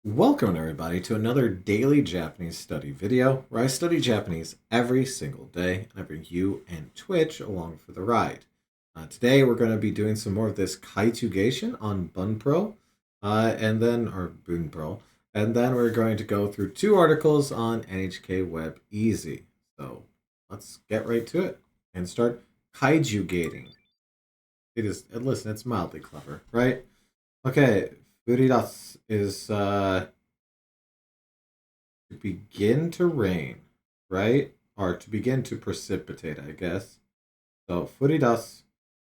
Welcome everybody to another daily Japanese study video where I study Japanese every single day and I bring you and Twitch along for the ride. Today we're going to be doing some more of this Kaijugation on Bunpro or Bunpro, and then we're going to go through two articles on NHK Web Easy. So let's get right to it and start Kaijugating. Listen, it's mildly clever, right? Okay, Furidas is to begin to rain, right? Or to begin to precipitate, I guess. So furidas,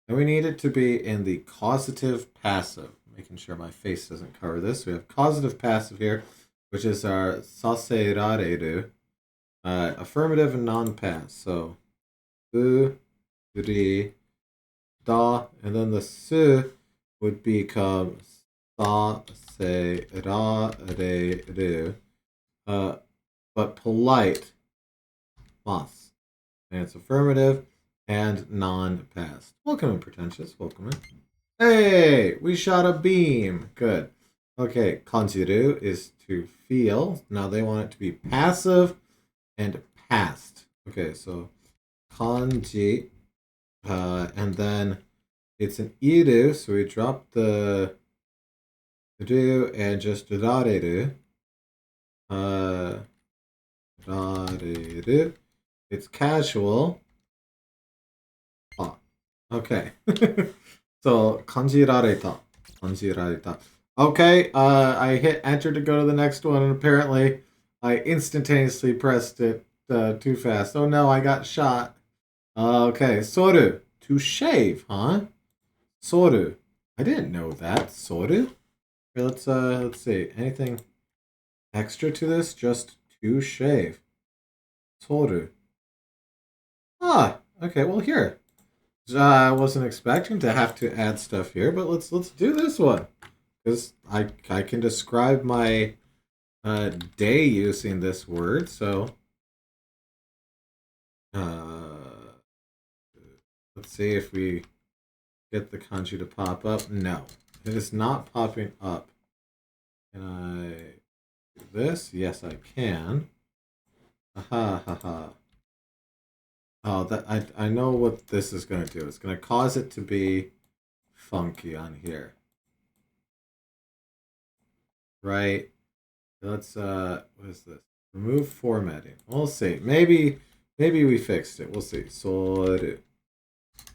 and we need it to be in the causative passive. Making sure my face doesn't cover this. We have causative passive here, which is our saserareru, affirmative and non-pass. So furi, da, and then the su would become saserareru. But polite, mas. And it's affirmative and non-past. Welcome in, pretentious. Welcome in. Hey, we shot a beam. Good. Okay, kanjiru is to feel. Now they want it to be passive and past. Okay, so kanji, and then it's an iru, so we drop the ru and just rareru. Rareru. It's casual. Ah, okay. So, kanjirareta. Kanjirareta. Okay, I hit enter to go to the next one, and apparently I instantaneously pressed it too fast. Oh no, I got shot. Okay, soru. To shave, huh? Soru. I didn't know that. Soru? Okay, let's see. Anything extra to this? Just to shave. Soru. Ah, okay, well here. I wasn't expecting to have to add stuff here, but let's do this one. Because I can describe my day using this word, so let's see if we get the kanji to pop up. No, it is not popping up. Can I do this? Yes, I can. Aha, ha, ha. Oh, that I know what this is going to do. It's going to cause it to be funky on here. Right? Let's what is this? Remove formatting. We'll see. Maybe we fixed it. We'll see. Soru.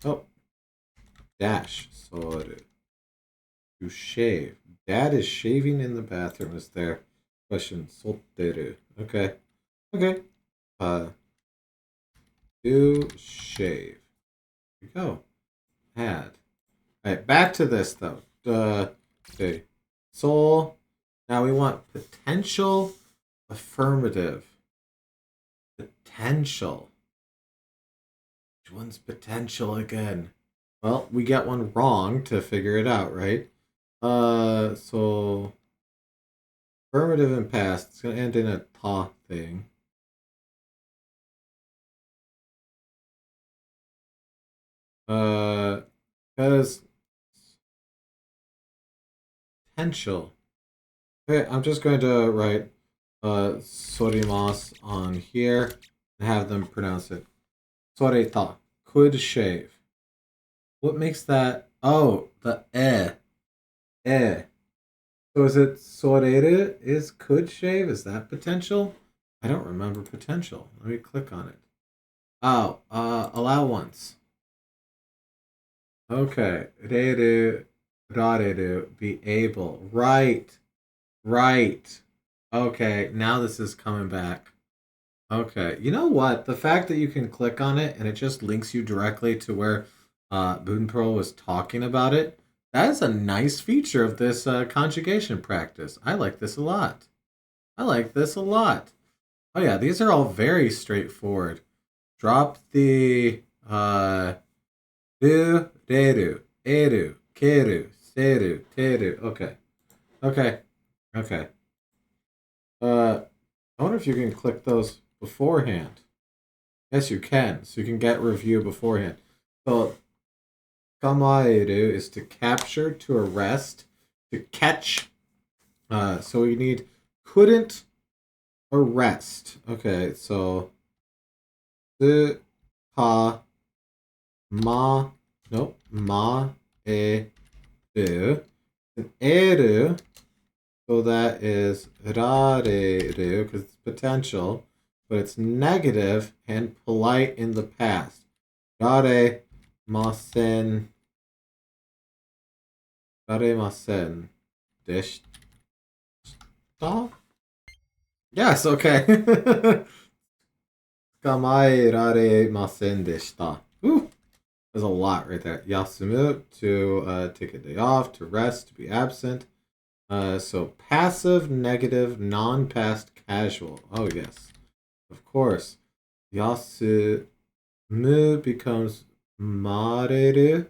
Oh. Dash. Soru. To shave. Dad is shaving in the bathroom. Is there? Question. Soteru. Okay. Okay. To shave. Here we go. Add. Alright, back to this though. Okay. Soul. Now we want potential affirmative. Potential. Which one's potential again? Well, we get one wrong to figure it out, right? So affirmative and past. It's gonna end in a ta thing. Because potential. Okay, I'm just going to write sorimas on here and have them pronounce it. Soreta. Could shave. What makes that? Oh, the eh. Eh. So is it soreru is could shave? Is that potential? I don't remember potential. Let me click on it. Oh, allow once. Okay. Reru, rareru, be able. Right. Right. Okay, now this is coming back. Okay, you know what? The fact that you can click on it and it just links you directly to where Boonpearl was talking about it, that is a nice feature of this conjugation practice. I like this a lot. I like this a lot. Oh yeah, these are all very straightforward. Drop the ru, reru, eru, keru, seru, teru. Okay. Okay. Okay. I wonder if you can click those beforehand. Yes, you can. So you can get review beforehand. So, kamaeru is to capture, to arrest, to catch, So we need couldn't arrest. Okay, so the ha ma nope ma e ru. An eru, so that is rareru because it's potential, but it's negative and polite in the past. Rare masen rare masen deshita? Yes, okay. Kamae rare masen deshita. Ooh, there's a lot right there. Yasumu, to take a day off, to rest, to be absent. So passive, negative, non-past, casual. Oh, yes. Of course. Yasumu becomes mareru,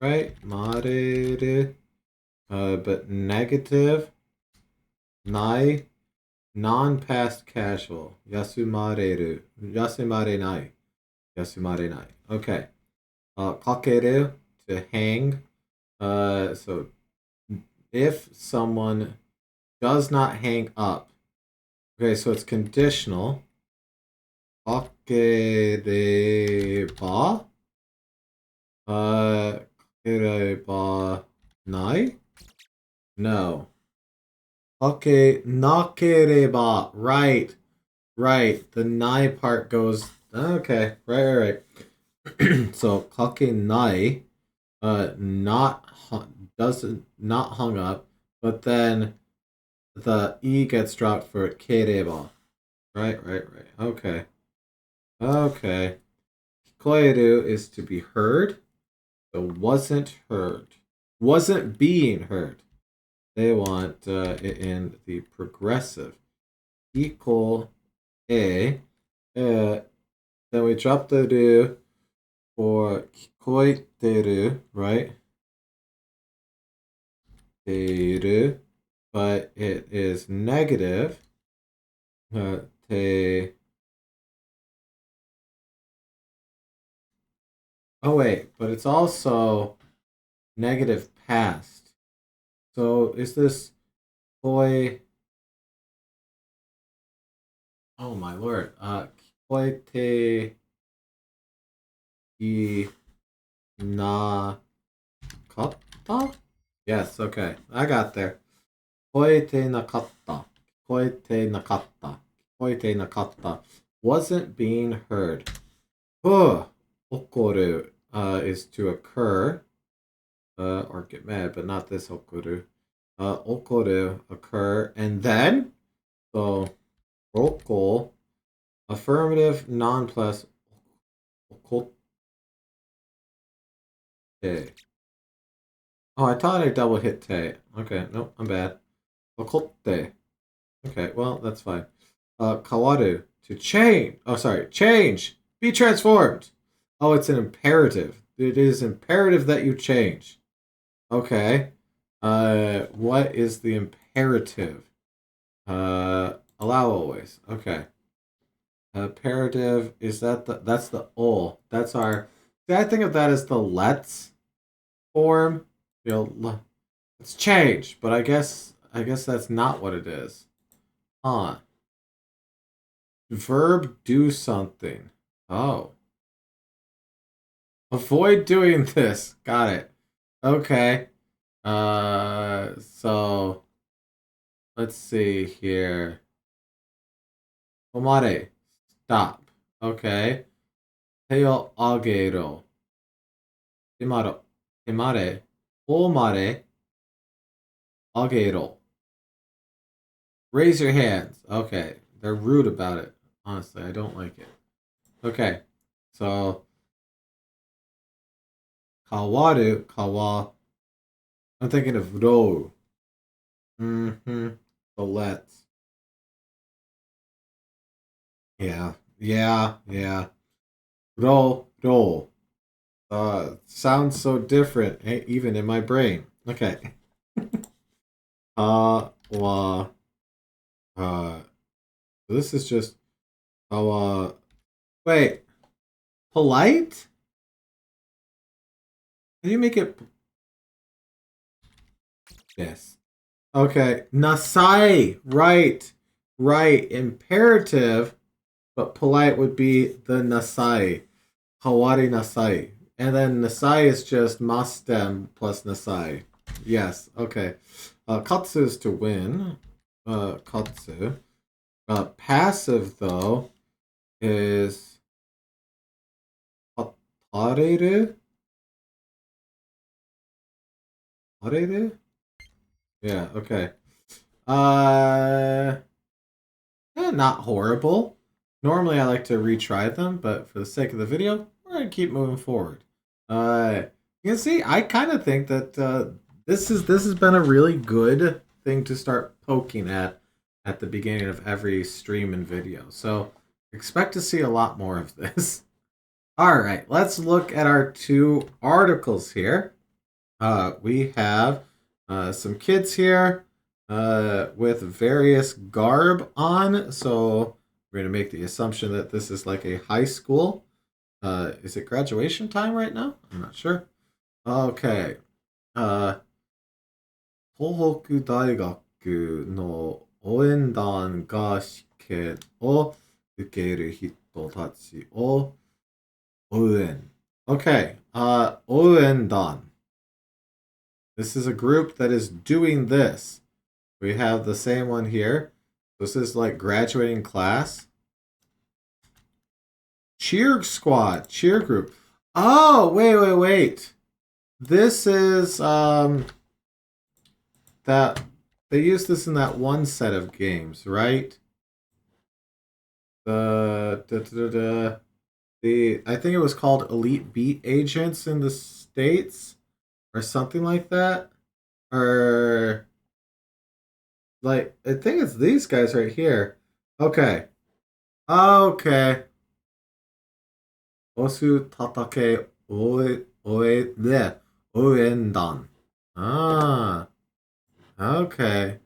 right? Mareru. But negative, nai, non-past, casual. Yasumareru. Yasumare nai. Yasumare nai. Okay. Kakeru, to hang. So if someone does not hang up. Okay, so it's conditional. Kakereba? Kakereba nai? No. Okay, nakereba. Right. Right. The nai part goes. Okay. Right. So kake nai, not doesn't not hung up, but then the e gets dropped for kereba. Right. Okay. Okay. Koeru is to be heard. So wasn't heard. Wasn't being heard. They want it in the progressive. Equal a. Then we drop the ru for kikoiteru, right? Teru. But it is negative. Te. Oh wait, but it's also negative past. So is this koi? Oh my lord. Koi te i na kata? Yes, okay. I got there. Koi te na kata. Koi te na kata. Koi te na kata. Wasn't being heard. Okoru is to occur. Or get mad, but not this okoru. Okoru, occur, and then, so, roko, affirmative, non-plus, okote. Oh, I thought I double hit te. Okay, nope, I'm bad. Okote. Okay, well, that's fine. Kawaru, to change. Oh, sorry, change. Be transformed. Oh, it's an imperative. It is imperative that you change. Okay. What is the imperative? Allow always. Okay. Imperative, is that's the ol. That's our. See, I think of that as the let's form. Let's change, but I guess that's not what it is. Huh. Verb do something. Oh. Avoid doing this. Got it. Okay. So let's see here. Omare. Stop. Okay. Teo agero. Imaro. Imare. Omare. Agero. Raise your hands. Okay. They're rude about it. Honestly, I don't like it. Okay. So kawaru, kawa. I'm thinking of ro. Mm-hmm. So let's. Yeah. Ro. Sounds so different, even in my brain. Okay. Wa. This is just. Wait. Polite? Can you make it? Yes. Okay. Nasai. Right. Right. Imperative, but polite would be the nasai. Hawari nasai. And then nasai is just mastem plus nasai. Yes. Okay. Katsu is to win. Katsu. Passive, though, is tareru? Tareru? Yeah, okay. Uh, not horrible. Normally I like to retry them, but for the sake of the video, we're gonna keep moving forward. You can see I kind of think that this has been a really good thing to start poking at the beginning of every stream and video. So expect to see a lot more of this. All right, let's look at our two articles here. We have some kids here with various garb on. So we're going to make the assumption that this is like a high school. Is it graduation time right now? I'm not sure. Okay. 東北大学の応援団が試験を受ける人たちを応援。Okay. 応援団. This is a group that is doing this. We have the same one here. This is like graduating class. Cheer squad, cheer group. Oh, wait. This is that they used this in that one set of games, right? The I think it was called Elite Beat Agents in the States or something like that. Or like I think it's these guys right here. Okay. Okay. Osu tatake oe de oendan. Ah. Okay.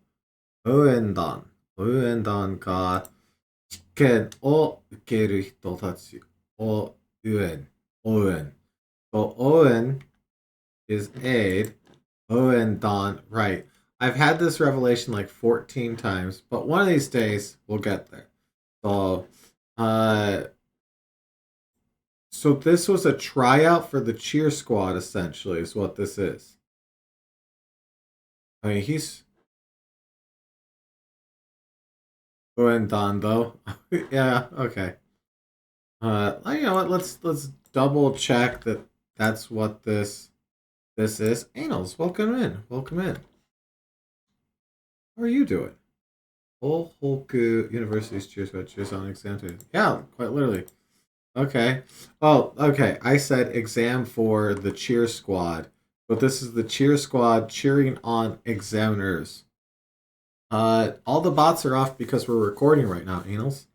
Oendan. Oendan が試験を受ける人たちを応援。応援. So Owen is aid. Oendan. Right. I've had this revelation like 14 times, but one of these days we'll get there. So, so this was a tryout for the cheer squad, essentially, is what this is. I mean, he's Oendan though. Yeah, okay. You know what? Let's double check that that's what this is. Anals, welcome in. Welcome in. How are you doing? Hohoku University's cheers about cheers on exam day. Yeah, quite literally. Okay. Oh, okay. I said exam for the cheer squad, but this is the cheer squad cheering on examiners. All the bots are off because we're recording right now, Anals.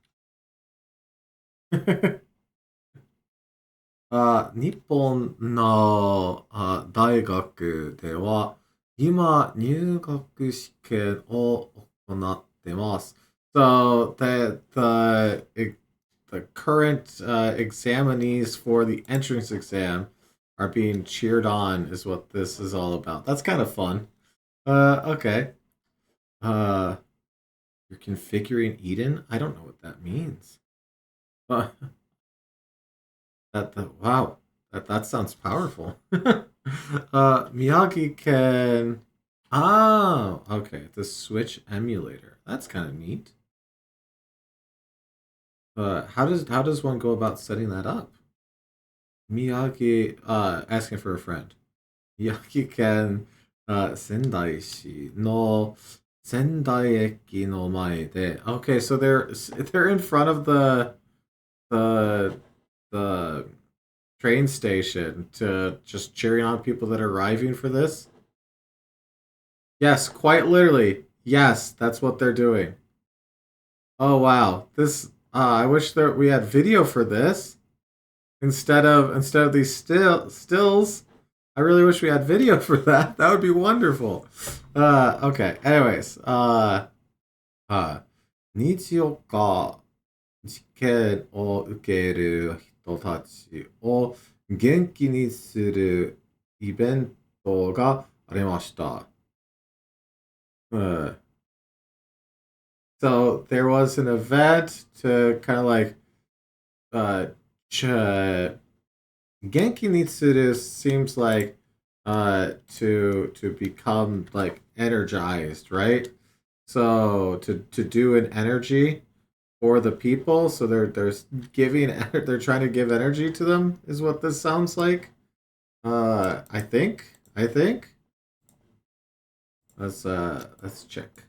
日本の大学では今入学試験を行ってます。So the current examinees for the entrance exam are being cheered on is what this is all about. That's kind of fun. Okay. You're configuring Eden? I don't know what that means. Wow, that sounds powerful. Miyagi can. Oh, okay. The Switch emulator. That's kind of neat. How does one go about setting that up? Miyagi asking for a friend. Miyagi can Sendai shi no Sendai eki no mae de. Okay, so they're in front of the the train station to just cheering on people that are arriving for this. Yes, quite literally. Yes, that's what they're doing. Oh wow, this. I wish that we had video for this instead of these stills. I really wish we had video for that. That would be wonderful. Okay. Anyways, 日曜日試験を受ける人たちを元気にするイベントがありました。Uh, so there was an event to kind of like uh, ch- Genki Nitsuru seems like to become like energized, right? So to do an energy for the people, so they're giving they're trying to give energy to them is what this sounds like. I think let's check.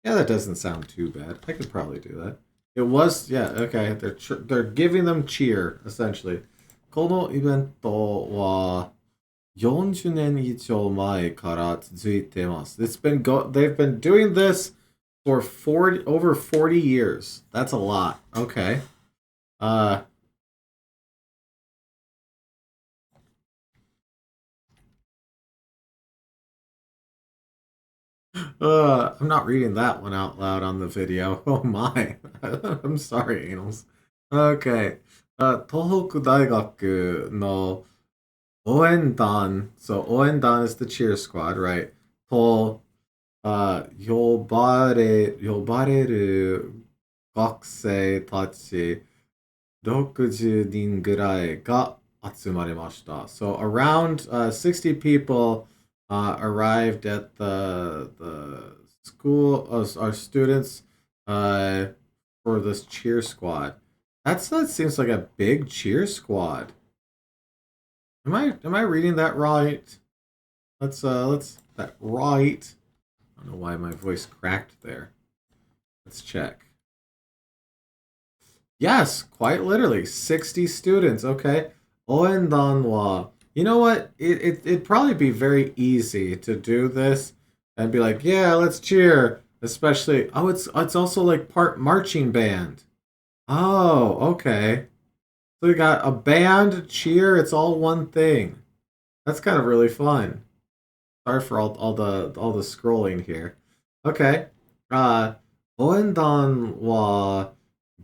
Yeah, that doesn't sound too bad. I could probably do that. It was, yeah, okay. They're giving them cheer essentially. このイベントは40年以上前から続いてます。They've been doing this for 40 over 40 years. That's a lot. Okay. Uh I'm not reading that one out loud on the video. Oh my. I'm sorry, Anals. Okay. 東北大学の Oendan. So Oendan is the cheer squad, right? と、呼ばれる学生たち60人ぐらいが集まりました。So around 60 people arrived at the school, our students, uh, for this cheer squad. That seems like a big cheer squad. Am I reading that right? Let's that right. I don't know why my voice cracked there. Let's check. Yes, quite literally. 60 students. Okay. Oendan wa. You know what? It'd probably be very easy to do this and be like, yeah, let's cheer. Especially, oh, it's also like part marching band. Oh, okay. So we got a band, cheer, it's all one thing. That's kind of really fun. Sorry for all the scrolling here. Okay. Uh, Oendan wa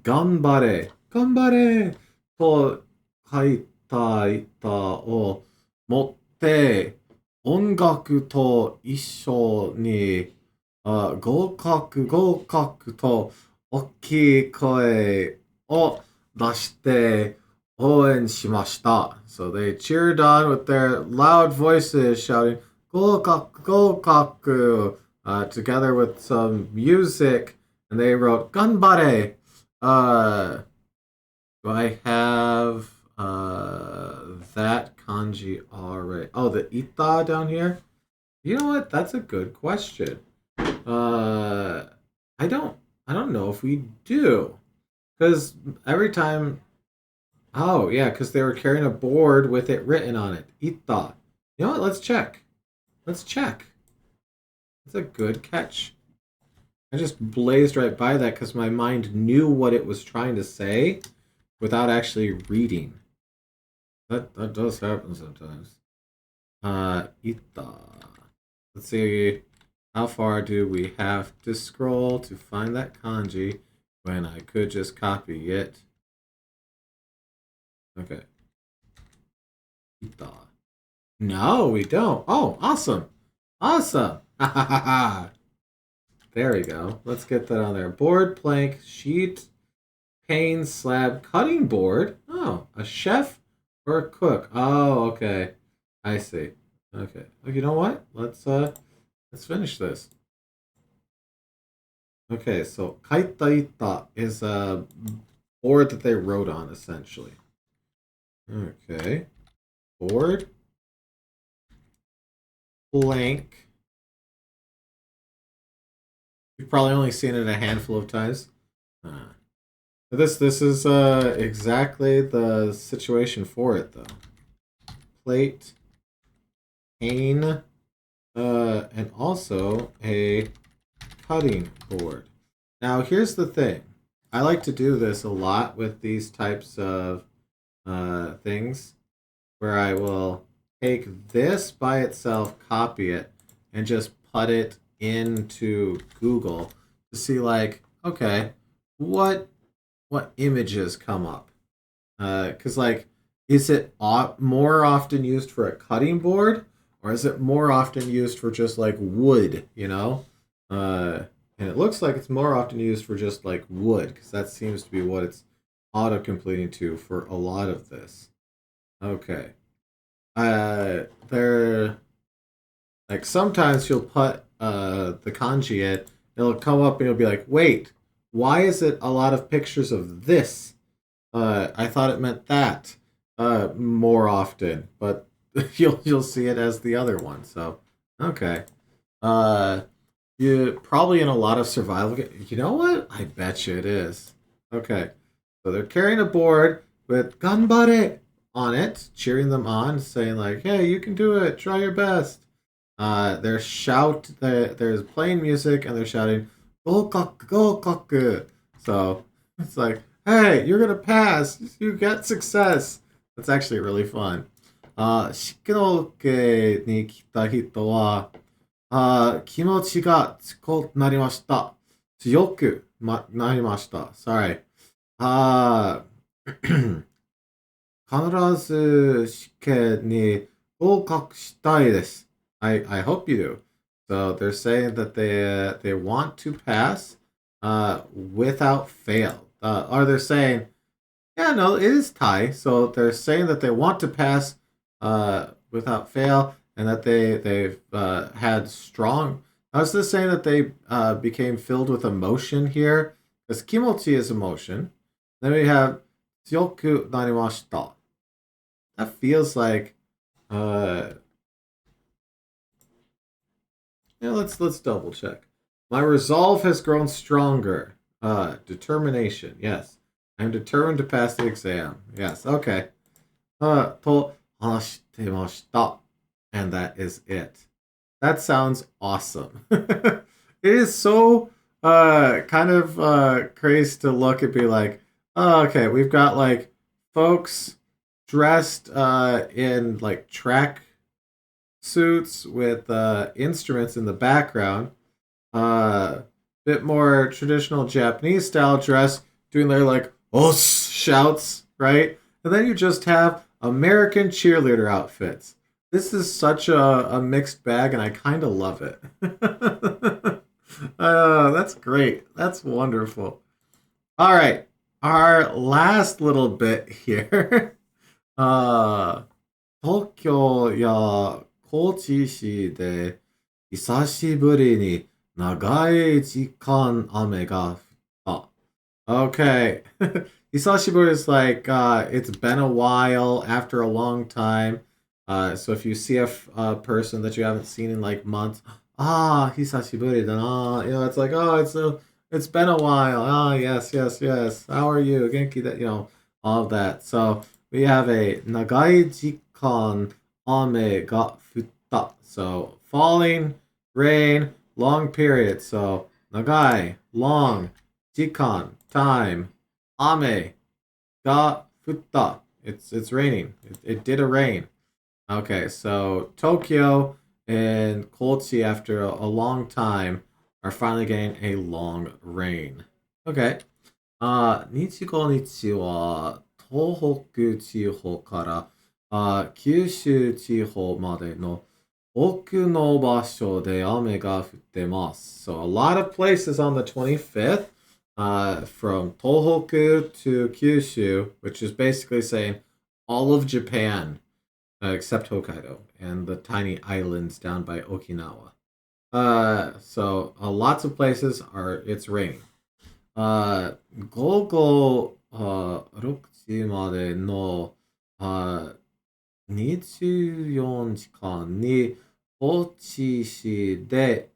頑張れ、頑張れと書いた板を持って音楽と一緒に合格合格と大きい声を出して応援しました。So they cheered on with their loud voices shouting 合格合格together with some music and they wrote 頑張れ do I have that kanji already? Oh, the ita down here. You know what? That's a good question. Uh, I don't I don't know if we do because every time. Oh yeah, because they were carrying a board with it written on it. Ita. You know what? Let's check. Let's check. That's a good catch. I just blazed right by that because my mind knew what it was trying to say without actually reading. That does happen sometimes. Ita. Let's see. How far do we have to scroll to find that kanji when I could just copy it? Okay. Ita. No, we don't. Oh, awesome. Awesome. Ha ha ha ha. There we go. Let's get that on there. Board, plank, sheet, pane, slab, cutting board. Oh, a chef or a cook. Oh, okay. I see. Okay. Oh, you know what? Let's finish this. Okay, so kaitaita is a board that they wrote on essentially. Okay. Board, blank. You've probably only seen it a handful of times. This is exactly the situation for it though. Plate, pane, and also a cutting board. Now here's the thing. I like to do this a lot with these types of things where I will take this by itself, copy it, and just put it into Google to see like, okay, what images come up? Because like, is it more often used for a cutting board Or is it more often used for just like wood, you know? And it looks like it's more often used for just like wood, because that seems to be what it's auto-completing to for a lot of this. Okay. There, like sometimes you'll put the kanji in, it'll come up and you'll be like, wait, why is it a lot of pictures of this? I thought it meant that more often, but you'll see it as the other one. So okay. Uh, you probably in a lot of survival. You know what? I bet you it is. Okay. So they're carrying a board with "ganbare" on it, cheering them on, saying like, "Hey, you can do it. Try your best." There's playing music and they're shouting "Gokak, Gokak." So it's like, "Hey, you're gonna pass. You get success." That's actually really fun. シクノケに来た人は、気持ちが強くなりました。強くなりました。Sorry. あー必ず試験に合格したいです。I hope you do. So they're saying that they want to pass without fail. Or they're saying, yeah, no, it is Thai. So they're saying that they want to pass without fail, and that they've had strong. I was just saying that they became filled with emotion here, because kimochi is emotion. Then we have tsuyoku narimashita. That feels like yeah, let's double check. My resolve has grown stronger. Determination. Yes. I'm determined to pass the exam. Yes. Okay. To hanashittemashita. And that is it. That sounds awesome. It is so kind of crazy to look and be like, oh, okay, we've got like folks dressed in like track suits with instruments in the background. Bit more traditional Japanese style dress, doing their like os shouts, right? And then you just have American cheerleader outfits. This is such a mixed bag, and I kind of love it. That's great. That's wonderful. All right, our last little bit here. 東京や高知市で久しぶりに長い時間雨が降った。Okay. Isashibura is like, it's been a while after a long time. So if you see a person that you haven't seen in like months, hisashiburi da na. You know, it's like, it's been a while. Yes, yes, yes. How are you? Genki that, all of that. So we have a nagai jikan ame ga futta. So falling, rain, long period. So nagai, long, jikan, time, ame, ga futta. It's raining. It did a rain. Okay, so Tokyo and Kochi, after a long time, are finally getting a long rain. Okay. 日後日は東北地方から九州地方までの多くの場所で雨が降ってます。So a lot of places on the 25th, from Tohoku to Kyushu, which is basically saying all of Japan, except Hokkaido and the tiny islands down by Okinawa. So lots of places it's raining. 午後6時までの24時間に高知市で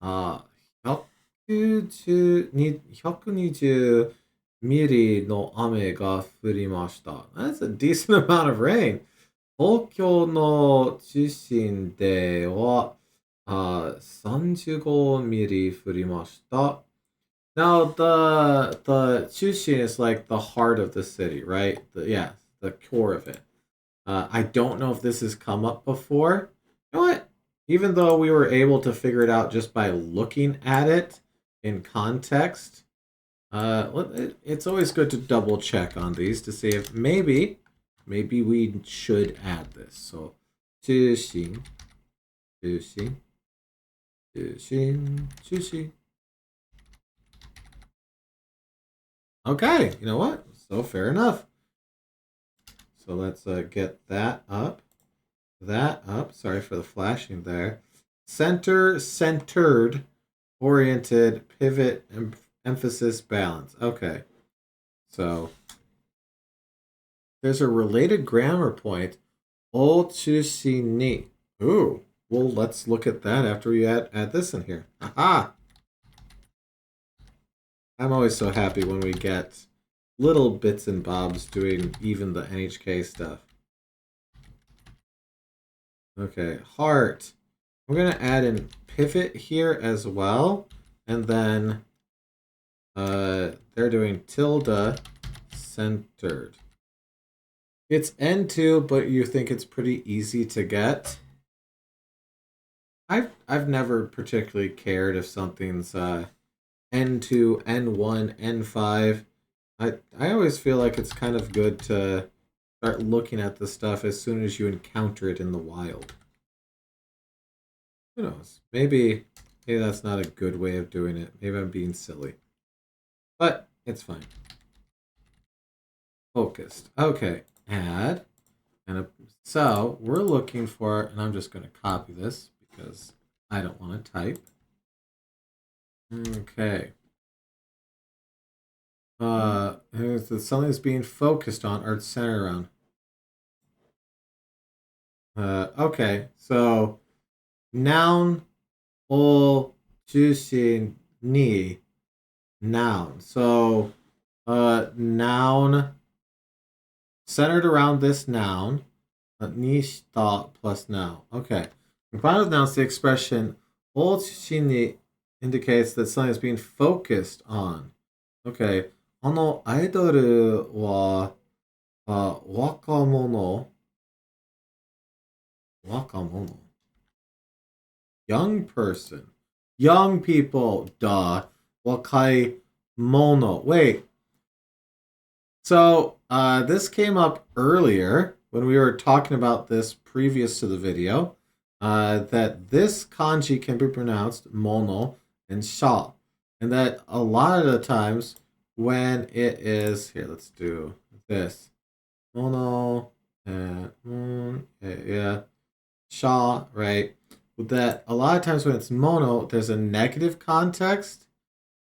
120ミリの雨が降りました。That's a decent amount of rain. 東京の地震では35ミリ降りました。Now the Chushin is like the heart of the city, right? The core of it. I don't know if this has come up before. You know what? Even though we were able to figure it out just by looking at it in context, it's always good to double check on these to see if maybe we should add this. So, 中心中心、中心、中心. Okay, you know what? So fair enough. So let's get that up. That up. Sorry for the flashing there. Center, centered, oriented, pivot, emphasis, balance. Okay. So there's a related grammar point. O chushi ni. Ooh. Well, let's look at that after we add this in here. Aha! I'm always so happy when we get little bits and bobs doing even the NHK stuff. Okay, heart. We're going to add in pivot here as well. And then they're doing tilde centered. It's N2, but you think it's pretty easy to get. I've never particularly cared if something's N2, N1, N5. I always feel like it's kind of good to start looking at the stuff as soon as you encounter it in the wild. Who knows? Maybe that's not a good way of doing it. Maybe I'm being silly. But it's fine. Focused. Okay. Add. So we're looking for, and I'm just going to copy this because I don't want to type. Okay. Something that's being focused on or centered around. Okay. So noun o jushin ni noun. So noun centered around this noun. Ni thought plus noun. Okay. Combined with nouns, the expression o jushin ni indicates that something is being focused on. Okay. アイドルは、若者 young person. Young people, duh. Wakai mono. Wait. So, this came up earlier when we were talking about this previous to the video, that this kanji can be pronounced mono and sha. And that a lot of the times when it is, here, let's do this. Mono, yeah, sha, right? That a lot of times when it's mono, there's a negative context,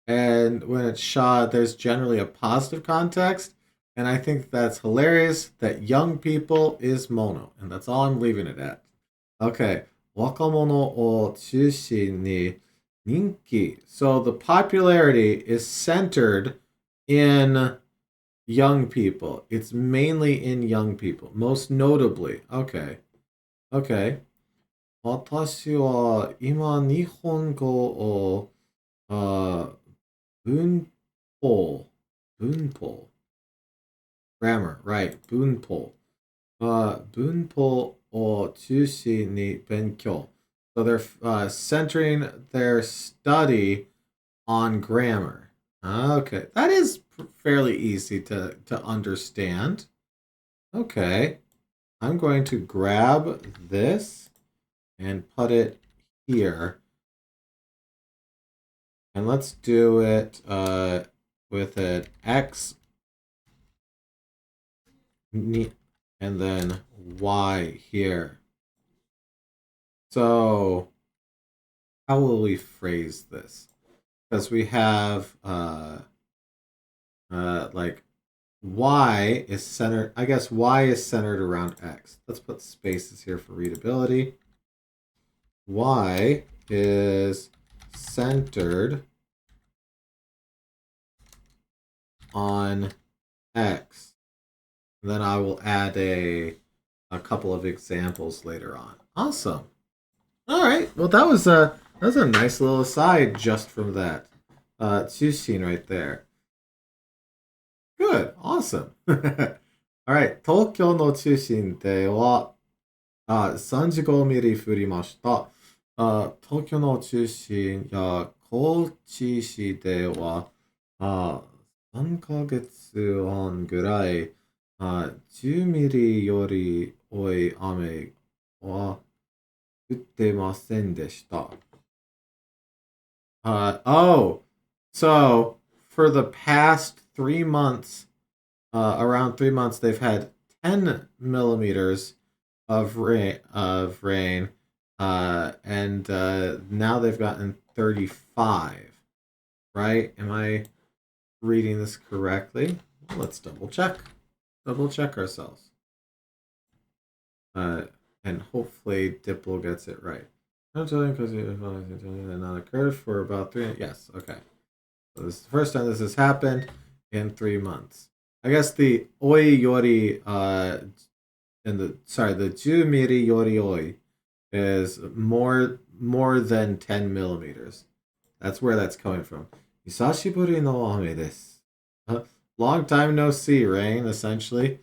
and when it's sha, there's generally a positive context. And I think that's hilarious that young people is mono, and that's all I'm leaving it at. Okay, wakamono o chushin ni ninki. So the popularity is centered in young people. It's mainly in young people, most notably. Okay. Okay. 私は今日本語を文法 grammar, right, 文法文法を中心に勉強. So they're centering their study on grammar. Okay, that is fairly easy to understand. Okay, I'm going to grab this and put it here. And let's do it with an X and then Y here. So how will we phrase this? Because we have like Y is centered, I guess Y is centered around X. Let's put spaces here for readability. Y is centered on X. And then I will add a couple of examples later on. Awesome. All right. Well, that was a nice little aside just from that. Chushin right there. Good. Awesome. All right. 東京の中心では35ミリ降りました。東京の中心や高知市では3ヶ月半ぐらい10ミリより多い雨は打ってませんでした。Oh, so for the past 3 months, around 3 months, they've had 10 millimeters of rain, and now they've gotten 35. Right? Am I reading this correctly? Let's double check. Double check ourselves. Uh, and hopefully Dipple gets it right. I'm telling because it not occurred for about 3. Yes, okay. So this is the first time this has happened in 3 months. I guess the oi yori and the ju miri yori oi is more than 10 millimeters. That's where that's coming from. Isashiburi no ame desu. Long time no see, rain, essentially.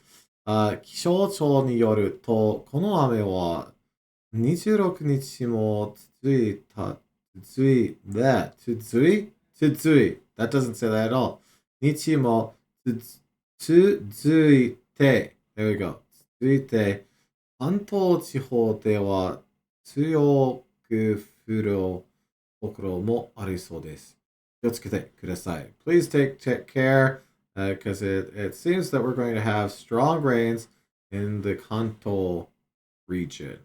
気象庁によると、この雨は26日も続い、that doesn't say that at all. 日も続いて、there we go. 続いて、関東地方では強く降るところもありそうです。気をつけてください。Please take care, because it seems that we're going to have strong rains in the Kanto region,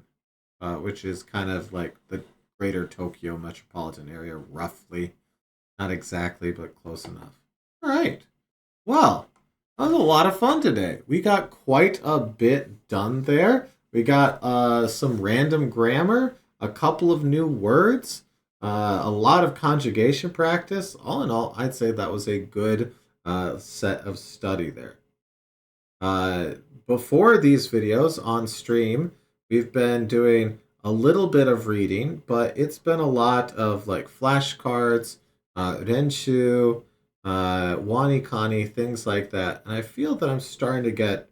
which is kind of like the greater Tokyo metropolitan area, roughly. Not exactly, but close enough. All right. Well, that was a lot of fun today. We got quite a bit done there. We got some random grammar, a couple of new words, a lot of conjugation practice. All in all, I'd say that was a good set of study there. Before these videos on stream, we've been doing a little bit of reading, but it's been a lot of like flashcards, renshu, wanikani, things like that. And I feel that I'm starting to get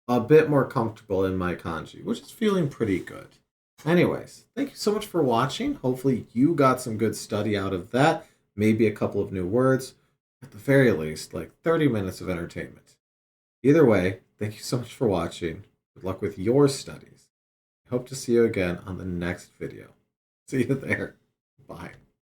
a bit more comfortable in my kanji, which is feeling pretty good. Anyways, thank you so much for watching. Hopefully you got some good study out of that. Maybe a couple of new words. At the very least, like 30 minutes of entertainment. Either way, thank you so much for watching. Good luck with your studies. I hope to see you again on the next video. See you there. Bye.